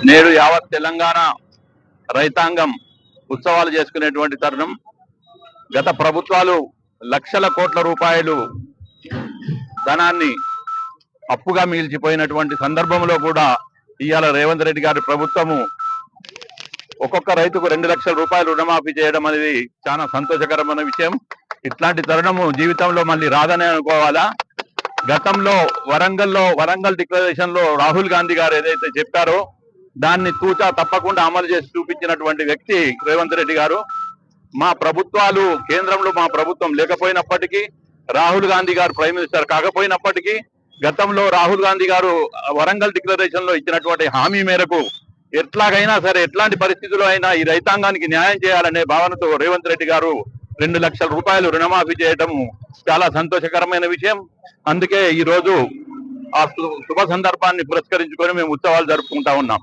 నేడు యావత్ తెలంగాణ రైతాంగం ఉత్సవాలు చేసుకునేటువంటి తరుణం. గత ప్రభుత్వాలు లక్షల కోట్ల రూపాయలు ధనాన్ని అప్పుగా మిగిల్చిపోయినటువంటి సందర్భంలో కూడా ఇవాళ రేవంత్ రెడ్డి గారి ప్రభుత్వము ఒక్కొక్క రైతుకు 2 లక్షల రూపాయలు రుణమాఫీ చేయడం అనేది చాలా సంతోషకరమైన విషయం. ఇట్లాంటి తరుణము జీవితంలో మళ్ళీ రాదనే అనుకోవాలా. గతంలో వరంగల్ డిక్లరేషన్ లో రాహుల్ గాంధీ గారు ఏదైతే చెప్పారో దాన్ని తూచా తప్పకుండా అమలు చేసి చూపించినటువంటి వ్యక్తి రేవంత్ రెడ్డి గారు. మా ప్రభుత్వాలు కేంద్రంలో మా ప్రభుత్వం లేకపోయినప్పటికీ, రాహుల్ గాంధీ గారు ప్రైమ్ మినిస్టర్ కాకపోయినప్పటికీ, గతంలో రాహుల్ గాంధీ గారు వరంగల్ డిక్లరేషన్ లో ఇచ్చినటువంటి హామీ మేరకు ఎట్లాగైనా సరే ఎట్లాంటి పరిస్థితుల్లో అయినా ఈ రైతాంగానికి న్యాయం చేయాలనే భావనతో రేవంత్ రెడ్డి గారు 2 లక్షల రూపాయలు రుణమాఫీ చేయడం చాలా సంతోషకరమైన విషయం. అందుకే ఈ రోజు ఆ శుభ సందర్భాన్ని పురస్కరించుకొని మేము ఉత్సవాలు జరుపుకుంటా ఉన్నాం.